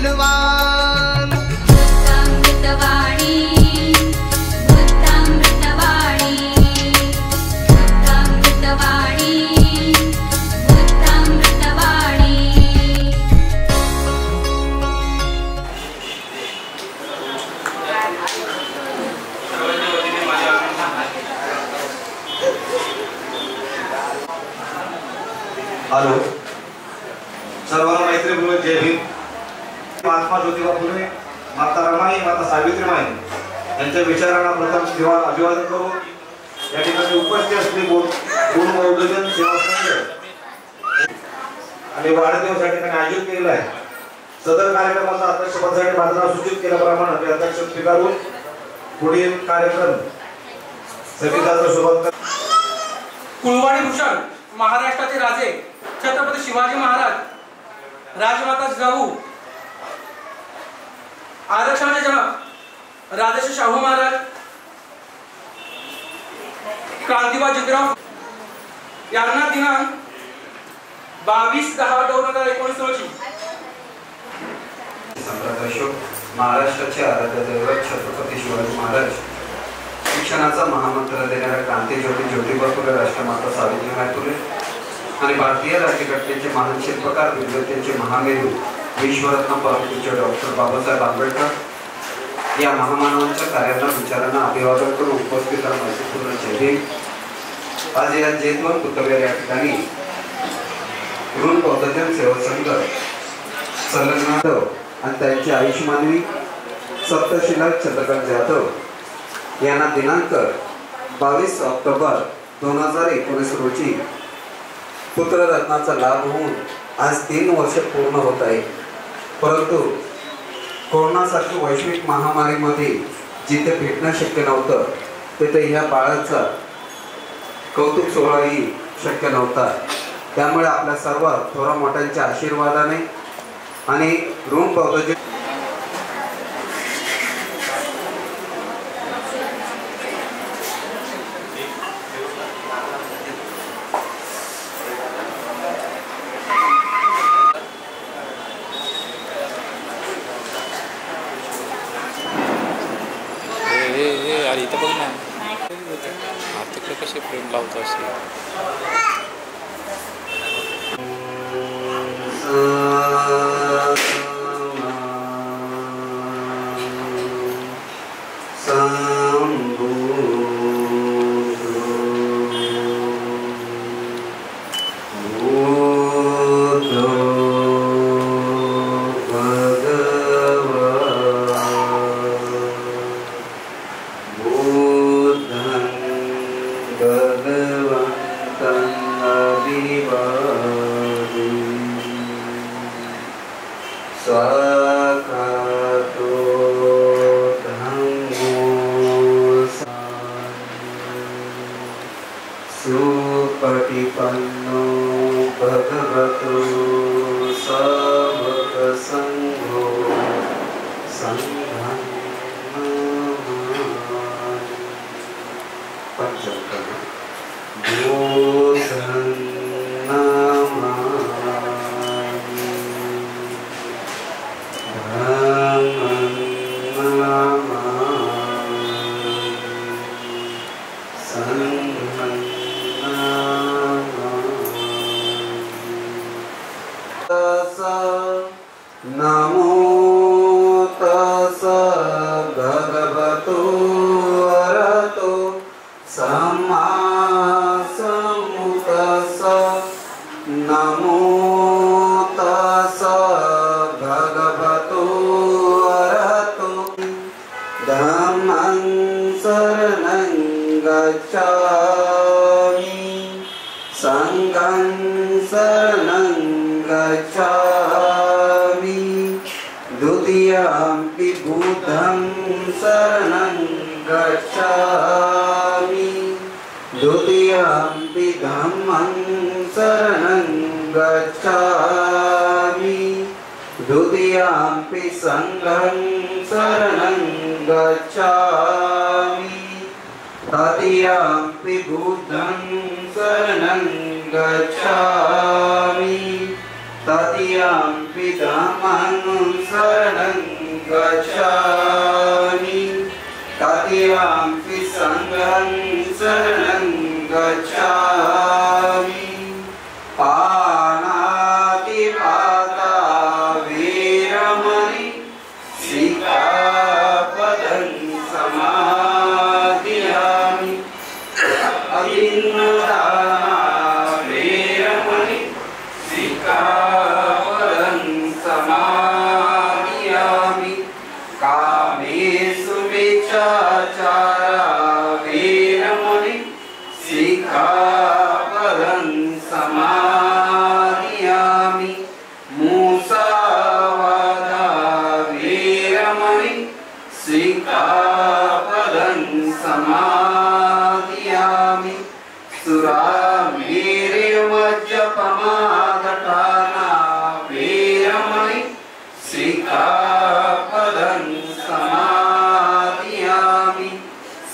फुलवान बुद्धामृतवाणी बुद्धामृतवाणी बुद्धामृतवाणी बुद्धामृतवाणी। Hello सर्वांना मैत्रीपूर्वक जय भीम। महात्मा ज्योतिबा फुले, माता रमाई, माता सावित्रीबाई यांच्या विचारांना प्रथम अभिवादन करू। या ठिकाणी उपस्थित असलेले गुण बौद्धजन सेवा संघ आणि वाढदिवस या ठिकाणी आयोजित केलेला आहे। सदर कार्यक्रमाचा अध्यक्षपदासाठी माझं सूचित केल्याप्रमाणे ते अध्यक्ष स्वीकारून पुढील कार्यक्रम सविताचा सुरुवात कर। कुळवाडी भूषण महाराष्ट्राचे राजे छत्रपती शिवाजी महाराज, राजमाता जिजाऊ, आरक्षणाचे जनक राजर्षी शाहू महाराज, क्रांतिबाज ज्योतिराव यांना दिनांक 22/10/2019 रोजी सम्राट अशोक, महाराष्ट्राचे आराध्य दैवत छत्रपती शिवाजी महाराज, शिक्षणाचा महामंत्र देणाऱ्या क्रांतिज्योती ज्योतिबा फुले, राष्ट्रमाता सावित्रीबाई फुले आणि भारतीय राज्यघटनेचे महान शिल्पकार, विद्वतेचे महामेरू, विश्वरत्न परमपूज्य डॉक्टर बाबासाहेब आंबेडकर या महामानवांच्या कार्यांना विचारांना अभिवादन करून उपस्थितांना मैत्रीपूर्ण जय भीम। आज या जेतवन पुतळ्या या ठिकाणी ऋण बौद्धजन सेवा संघ संलग्न आणि त्यांची आयुष मानवी सप्तशिला चंद्रकांत जाधव यांना दिनांक 22 ऑक्टोबर 2019 रोजी पुत्ररत्नाचा लाभ होऊन आज 3 वर्ष पूर्ण होत आहे। परंतु कोरोनासारखी वैश्विक महामारीमध्ये जिथे भेटणं शक्य नव्हतं तिथे ह्या बाळाचा कौतुक सोहळाही शक्य नव्हता। त्यामुळे आपल्या सर्व थोरा मोठ्यांच्या आशीर्वादाने आणि ऋण बौद्धजन यार इथं बघ ना तिकडे कसे फ्रेम लावतो असे। सुपटिपन्नो भगवतो सावक संघो संघं नमामि। पंचम बोधं नमामि, धम्मं नमामि, संघं नमो तस्स भगवतो अरहतो सम्मा सम्बुद्दस्स। नमो तस्स भगवतो अरहतो धम्मं शरणं गच्छामि, संघं शरणं गच्छामि, द्वितीयंपि बुद्धं शरणं गच्छामि, द्वितीयंपि धम्मं शरणं गच्छामि, द्वितीयंपि संघं शरणं गच्छामि, तृतीयंपि बुद्धं शरणं गच्छामि, तृतीयंपि धम्मं शरणं गच्छामि कतिवांपि संघं शरणं गच्छामि पाणातिपाता वीरमणि सिक्खापदं समादियामि अभिन्नदाना वीरमणि सिक्खापदं समादियामि कामेषु मिच्छाचारा वीरमणि सिक्खापदं समादियामि मुसावादा वीरमणि सिक्खापदं समादियामि सुरामेरमज्जपमादठाना वीरमणि सिक्खापदं समादियामि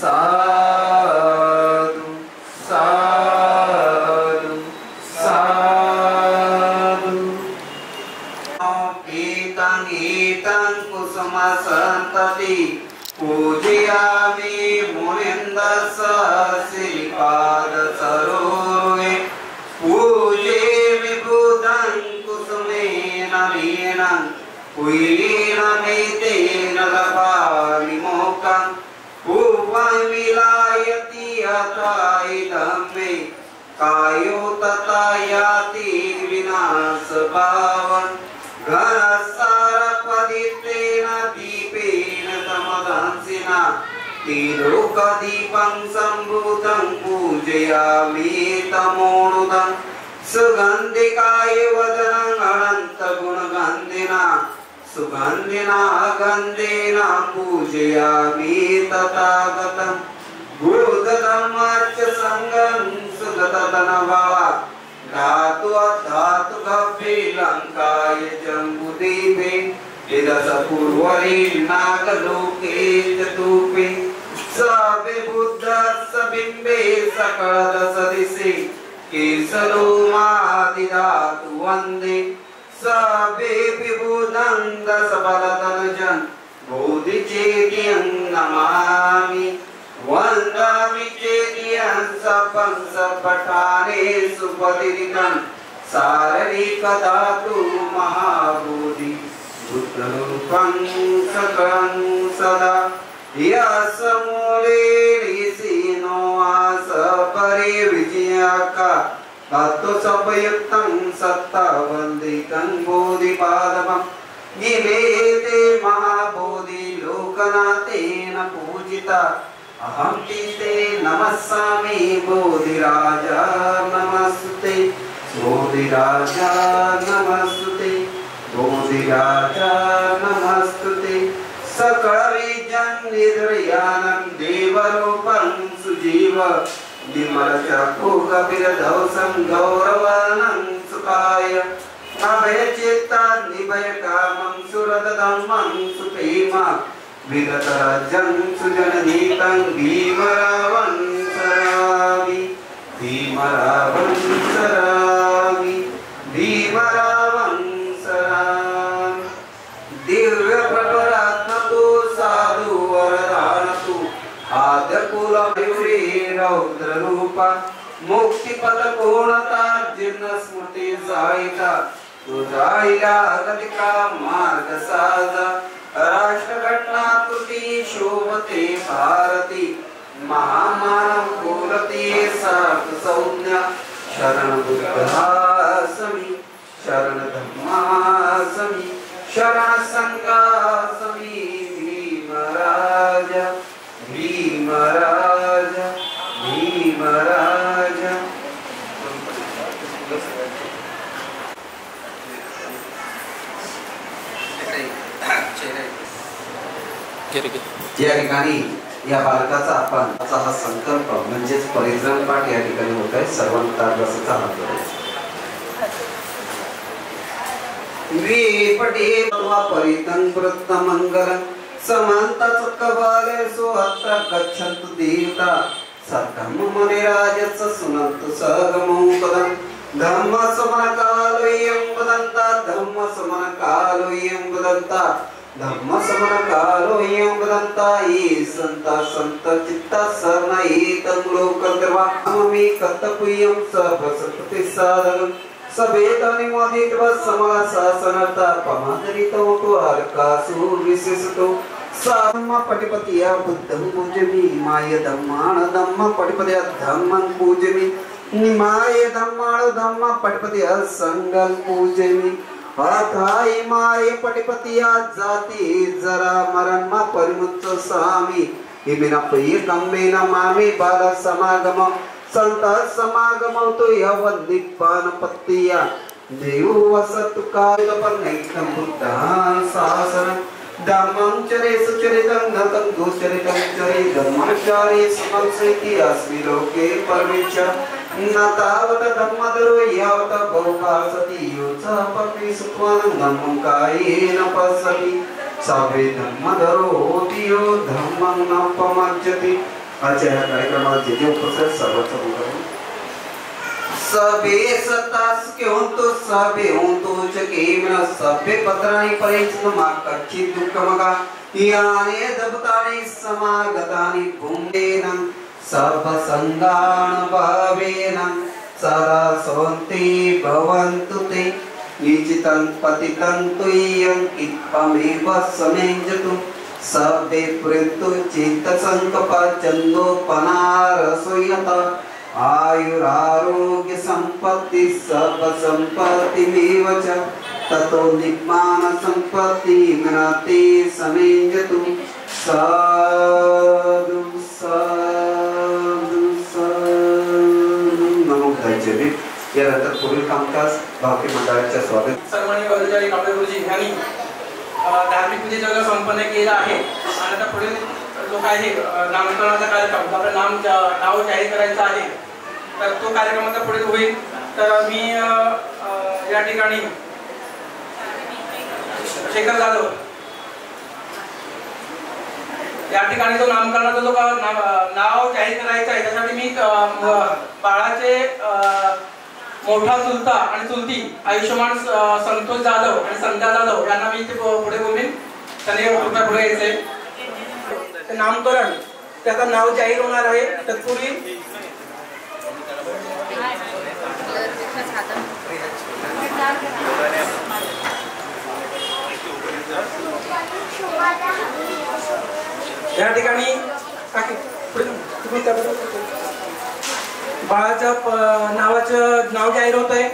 साधु साधु साधु पीतं गीतं कुसुमसन्तति पूजयामि मुनिन्दस्य श्रीपादसरोरुहे पूजे विबुधं कुसुमेन लीनं पुयेन मेतेन लभामि मोक्षं पूर्वं विलायति यथा इदं मे कायो तथा याति विनाशभावं घनसारपदितेन दीपेन तमदंसिना तिलोकदीपं सम्भूतं पूजयामि तमोनुदं सुगन्धिकाय वदनं अनन्तगुणगन्धिना सुगन्धिना गन्धेन पूजयामि तथागतं गुरुदधर्मस्य सङ्गं सुगतधनभावा धातु अधातु गभीरङ्काय जम्बुदीपे विदसपूर्वरे नागलोके चतुपे स विबुद्धस्य बिम्बे सकलदशदिशे केसरो मादिधातु वन्दे स विबुधं दशबलतनुजं बोधिचेत्यं नमामि वन्दामि चेदियं सपं सपठाने सुपतिरितं साररिकधातु महाबोधि बुद्धरूपं सकलं सदा यस्मूले ऋषिनो आस परे विजयाका भक्तो सपयुक्तं सत्तावन्दितं बोधिपादपं निवेदे महाबोधि लोकनाथेन पूजिता अहं ते नमस्सामि बोधिराजा नमस्ते बोधिराजा नमस्ते बोधिराजा नमस्ते सकलविजं निद्रयानं देवरूपं सुजीव विमलचक्षुकपिरधौसं गौरवानं सुखाय अभयचित्ता निभयकामं सुरदधम्मं सुप्रेमा विगतराज्यं सुजननीतं भीमरावं सरामि भीमरावं सरामि भीमरावं सरामि दिव्यप्रभरात्मको साधु वरदानतु आद्यकुलमयूरी रौद्ररूपा मुक्तिपदपूर्णता जीर्णस्मृति सहायिका तुझाईला गतिका मार्गसाधा राष्ट्रघटनाकृती शोभते भारती महामानव कुलती सार्थ संज्ञा शरण बुद्धासमी शरण धम्मासमी शरण संघासमी भीमराज भीमराज भीमराज या ठिकाणी या बालकाचा आपण हा संकल्प म्हणजेच परिश्रम पाठ या ठिकाणी होत आहे. सर्वांचा रसाचा हात जोडायचा. परितं वृत्त मंगल समांत चक्रवाले सोहत्र गच्छन्तु देवता सद्धम्म मुनिराजस्य सुनन्तु सगमोपदं धम्म समन कालोयं वदन्ता धम्म समन कालोयं वदन्ता धम्म समन कालो यम वदंताई संता संत चित्ता सरनाई तंगलो कंदर्वा ममी कत्तपुयम सब सत्ति साधन सबेतानि मोदित समला शासनता पमादरितो तो हरकासु विशेषतो धम्म पटिपतिया बुद्धं पूजमि माय धम्माण धम्म पटिपतिया धम्मं पूजमि निमाय धम्माण धम्म पटिपतिया संगं पूजमि अथाई माय पटिपतिया जाति जरा मरण मा परिमुच्च सामी हिमेना प्रिय कम्मेना मामे बाल समागम संत समागम तो यव निप्पान पत्तिया देव वसतु काल पर नैकं बुद्धान शासन धम्मं चरे सुचरितं नतं दुश्चरितं चरे धम्मचारे समंसेति अस्मि लोके परमेच्छ न तावत धम्मदरो यावत बहुभासति यो च पपि सुत्वानं धम्मं कायेन पश्यति सवे धम्मदरो यो धम्मं न पमज्जति। आजच्या या कार्यक्रमात जे उपस्थित सर्वच बोलतो सबे सतास के हों तो सबे हों तो चके मेरा सबे पत्राणी परेंच मा कच्ची दुःखमगा याने दबताने समागतानि भूमेनं सब संगान भावेनं सदा सोन्ति भवन्तु ते निचितं पतितं तुयं कित्पमेव समेंजतु सबे प्रतु चित्त संकपा चंदो पनारसोयता आयुरारोग्य संपत्ति सब संपत्ति मेव च ततो निब्बान संपत्ति मिनाते समेंजतु साधु साधु साधु नमो धन्यवाद। यानंतर पुढील कामकाज भावकी मंडळाच्या स्वागत सर्वांनी वरजारी कांबळे गुरुजी यांनी धार्मिक विधीचं संपन्न केलं आहे आणि आता पुढील जो काही नामकरणाचा कार्यक्रम आपलं नाव जाहीर करायचं आहे तर तो कार्यक्रमाचा पुढे होईल। तर मी या ठिकाणी शेखर जाधव या ठिकाणी जो नामकरणाचा जो नाव जाहीर करायचं आहे त्यासाठी मी बाळाचे मोठा चुलता आणि चुलती आयुष्यमान संतोष जाधव आणि संध्या जाधव यांना मी पुढे बोलवीन। त्यांनी पुढे यायचंय नामकरण त्याचं नाव जाहीर होणार आहे। तत्पूर्वी या ठिकाणी बाळाचं नाव जाहीर होत आहे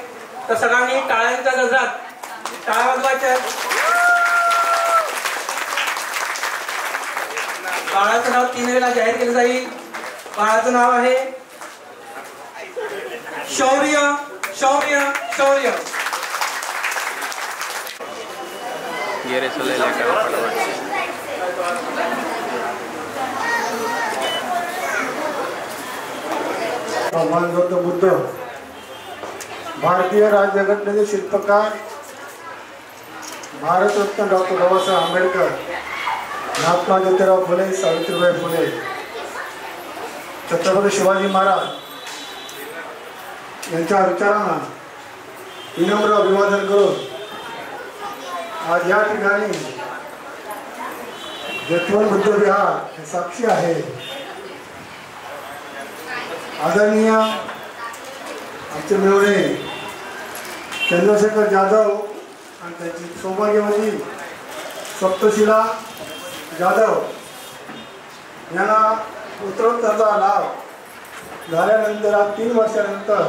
तर सगळ्यांनी टाळ्यांच्या गजरात टाळ्या वाजवायच्या। बाळाचं नाव 3 वेळा जाहीर केलं जाईल। बाळाचं नाव आहे शौर्य शौर्य शौर्य। भगवान गौतम बुद्ध भारतीय राज्यघटनेचे शिल्पकार भारतरत्न डॉक्टर बाबासाहेब आंबेडकर महात्मा ज्योतिराव फुले सावित्रीबाई फुले छत्रपती शिवाजी महाराज यांच्या विचारांना विनम्र अभिवादन करून आज या ठिकाणी जयवंत बुद्ध विहार हे साक्षी आहे। आदरणीय आमचे मेवणे चंद्रशेखर जाधव आणि त्याची सौभाग्यवती सप्तशिला जाधव यांना उत्तरोत्तरचा लाभ झाल्यानंतर आज 3 वर्षानंतर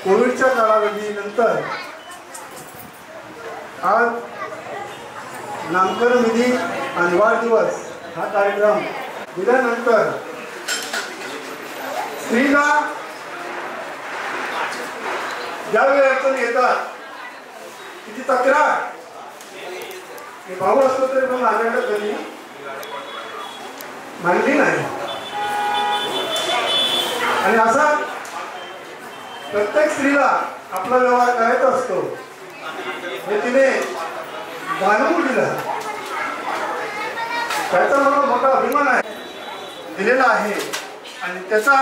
कोविडच्या कालावधीनंतर आज नामकरण विधी आणि वाढदिवस हा कार्यक्रम दिल्यानंतर स्त्रीला ज्यावेळी अडचण येतात तिची तक्रार भाऊ असतो तरी पण माझ्याकडे कधी मांडली नाही आणि असा प्रत्येक स्त्रीला आपला व्यवहार करायचा असतो हे तिने जाणून दिलं। त्याचा मला मोठा अभिमान आहे दिलेला आहे आणि त्याचा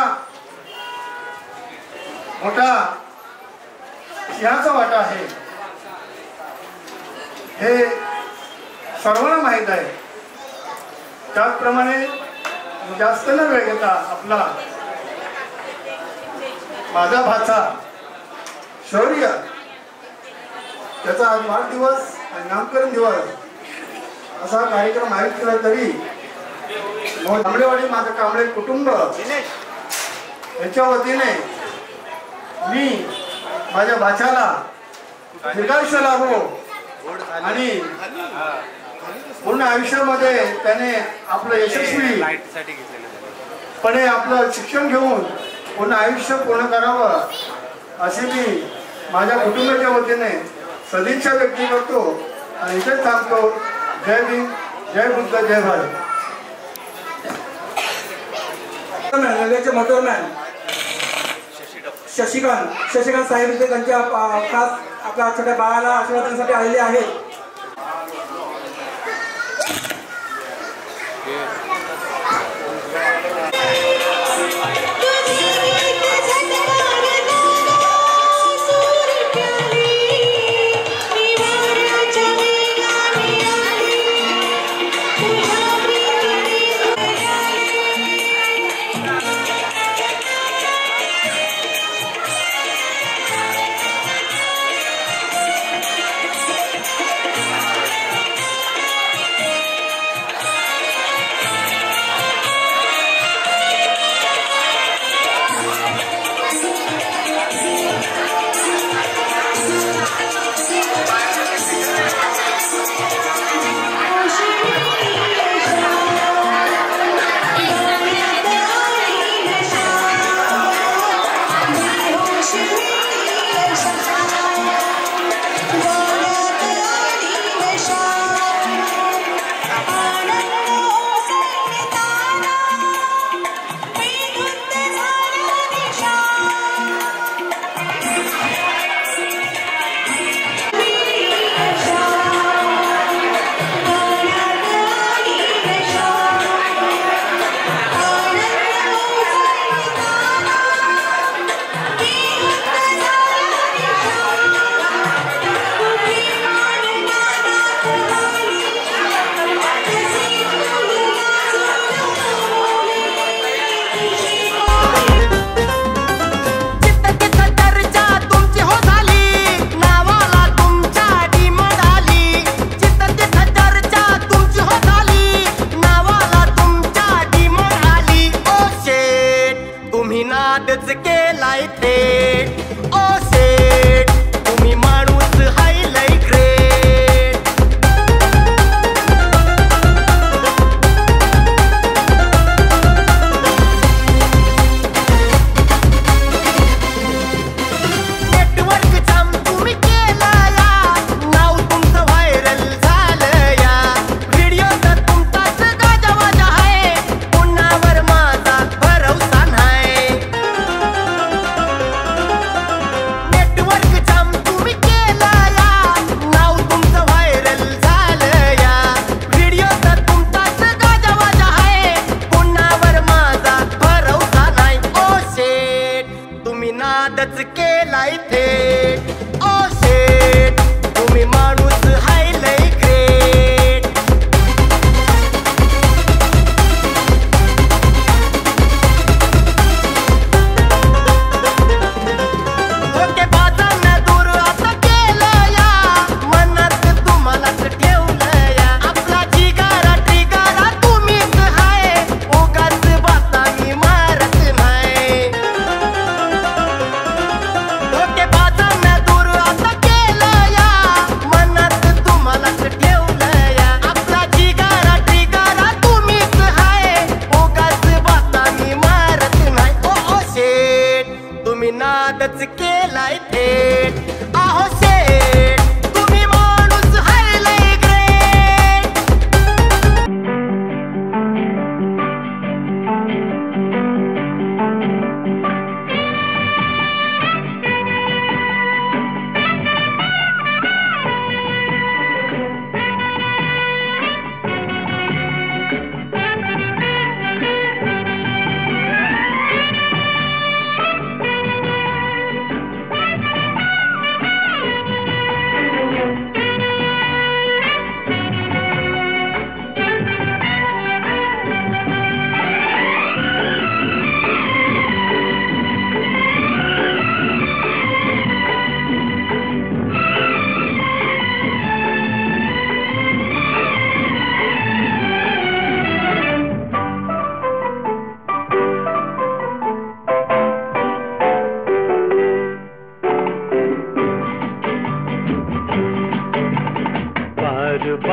मोठा सिंहाचा वाटा आहे। हे सर्वांना माहीत आहे. त्याचप्रमाणे जास्त न वेळ घेता आपला माझा भाचा शौर्य त्याचा आज वाढदिवस आणि नामकरण दिवस असा कार्यक्रम आयोजित केला तरी कांबळेवाडी माझं कांबळे कुटुंब याच्या वतीने मी माझ्या भाच्याला दीर्घायुष्य लाभो आणि पूर्ण आयुष्यामध्ये त्याने आपलं यशस्वीपणे आपलं शिक्षण घेऊन पूर्ण आयुष्य पूर्ण करावं अशी मी माझ्या कुटुंबाच्या वतीने सदिच्छा व्यक्त करतो आणि इथेच थांबतो. जय भीम, जय बुद्ध, जय भारत. रेल्वेचे मोटरमॅन शशिकांत साहेब इथे त्यांच्या खास आपल्या छोट्या बाळाला आशीर्वाद देण्यासाठी आलेले आहेत.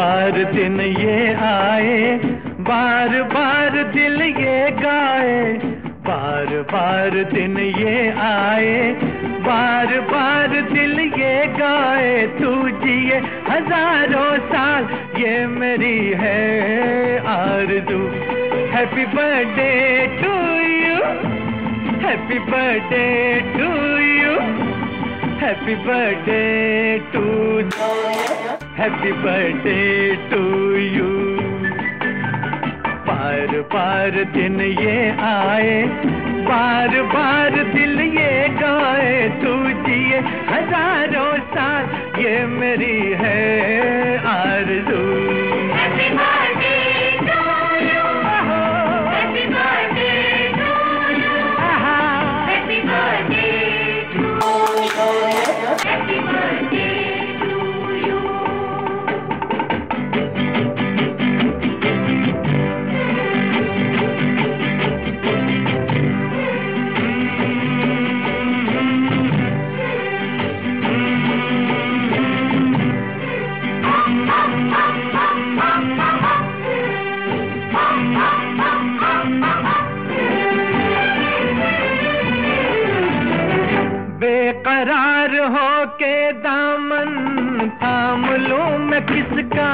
बार दिन ये आए, बार बार दिल ये गाए, बार बार दिन ये आए, बार बार दिल ये गाए, तू जिए हजारों साल ये मेरी है आरज़ू। Happy birthday to you, happy birthday to you, happy birthday to, happy birthday to you. बार बार दिन ये आए, बार बार दिल ये गाए, तू जिए हजारों साल ये मेरी है आरज़ू। Happy birthday to you, happy birthday to you, happy birthday to you, happy birthday to you. बेकरार हो के दामन थाम लूं मैं किसका,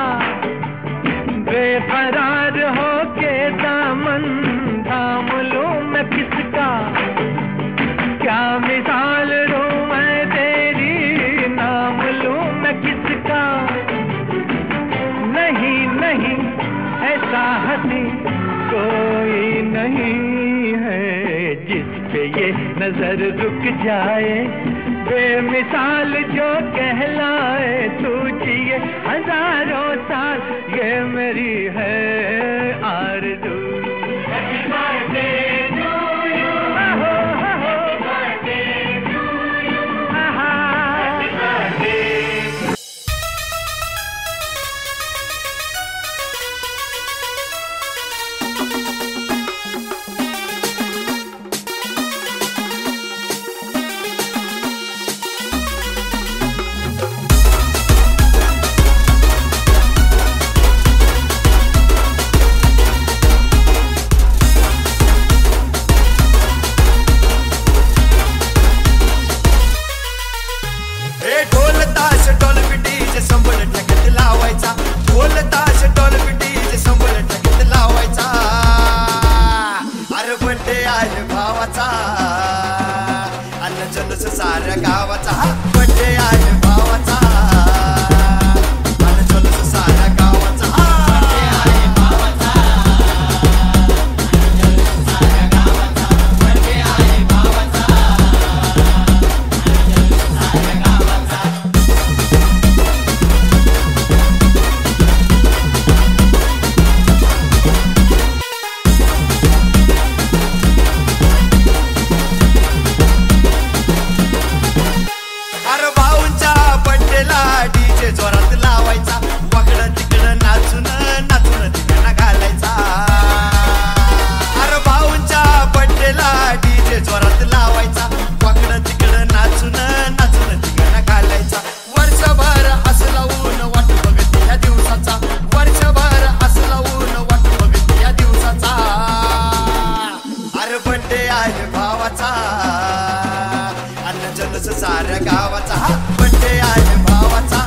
बेकरार हो के दामन थाम लूं मैं किसका, क्या मिसाल दूं मैं तेरी, नाम लूं मैं किसका। नहीं नहीं ऐसा हंसी कोई नहीं है जिस पे ये नजर रुक जाए, बेमिसाल जो कहलाए, तू जिए हजारों साल ये मेरी है आरज़ू। Happy birthday to you, happy birthday to you, happy birthday. साऱ्या गावाचा बर्थडे आहे भावाचा, आणि जल्लोष साऱ्या गावाचा बर्थडे आहे भावाचा, आणि जल्लोष साऱ्या गावाचा बर्थडे आहे भावाचा, आणि जल्लोष साऱ्या गावाचा। डीजे जोरात लावायचा, वाकडं तिकडं नाचून नाचून ठिकाणा घालायचा। अरे भाऊंच्या बर्थडेला डीजे जोरात लावायचा, वाकडं तिकडं नाचून नाचून ठिकाणा घालायचा। वर्षभर असं लावून वाट बघत या दिवसाचा, वर्षभर असं लावून वाट बघत या दिवसाचा। अरे बर्थडे आहे भावाचा, अन्न जल्लोष साऱ्या गावाचा, बर्थडे आहे भावाचा,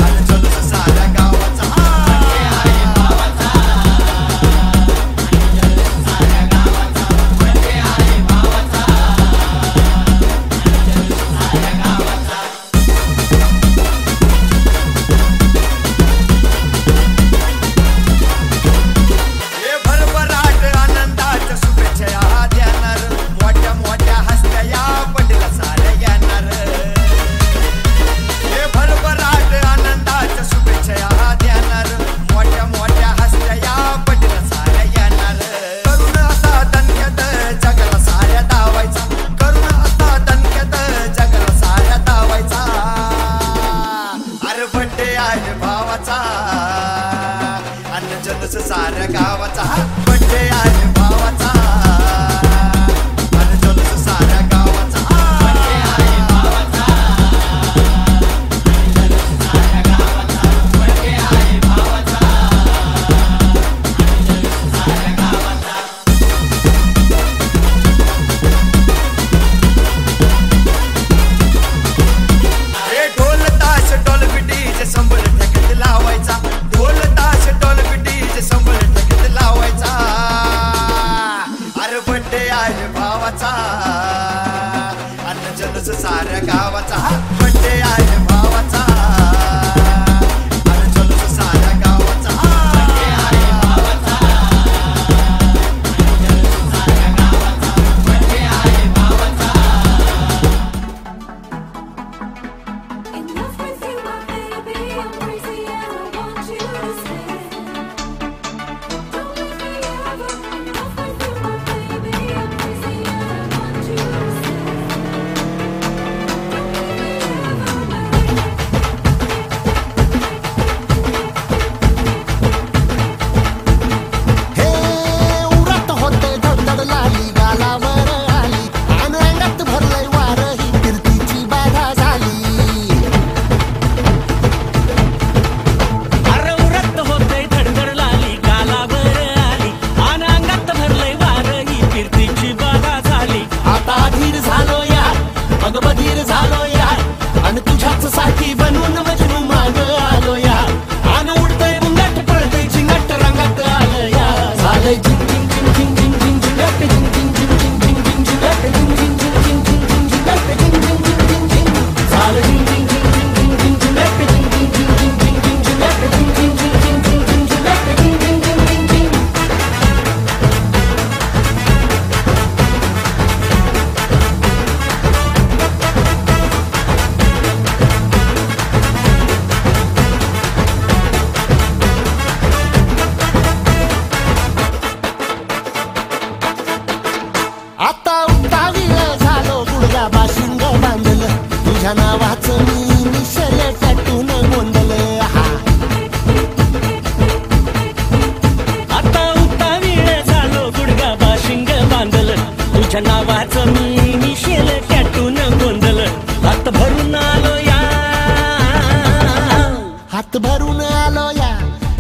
आणि जल्लोष साऱ्या गावाचा, बर्थडे आहे भावाचा, आणि जल्लोष साऱ्या गावाचा, बर्थडे आहे भावाचा, आणि जल्लोष साऱ्या गावाचा। हे भरभराट आनंदाच्या शुभेच्छा देणार, मोठ्या मोठ्या हसत्या या बर्थडेला साऱ्या येणार। हे भरभराट आनंदाच्या शुभेच्छा देणार, मोठ्या मोठ्या हसत्या या बर्थडेला साऱ्या येणार। करून असा दणक्यात जगाला साऱ्या दावायचा, करून असा दणक्यात जगाला साऱ्या दावायचा। अरे बर्थडे आहे भावाचा, अन्न जल्लोष साऱ्या गावाचा, बर्थडे आहे भावाचा, आणि जल्लोष साऱ्या गावाचा, बर्थडे आहे भावाचा, आणि जल्लोष साऱ्या गावाचा,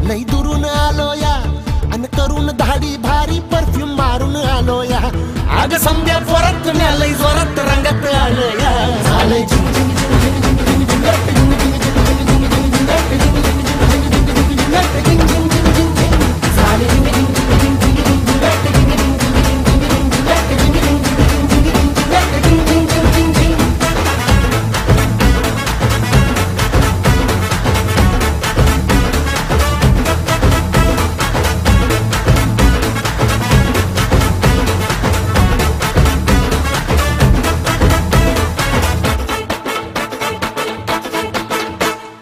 लई दुरून आलो या आणि करून धाडी भारी परफ्यूम मारून आलो या अग समद्या जोरात लई जोरात रंगात आलो या झालंय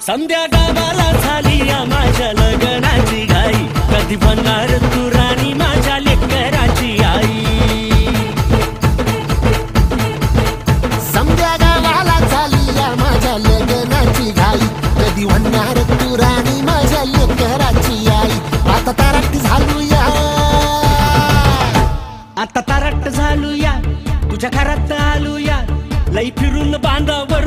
संध्या गावाला झाली या माझ्या लग्नाची घाई कधी बनणार तू राणी माझ्या लेकराची आई संध्या गावाला झाली या माझ्या लग्नाची घाई कधी बनणार तू राणी माझ्या लेकराची आई आता तारट झालूया आता तारट झालूया तुझ्या घरात आलूया लई फिरून बांधावं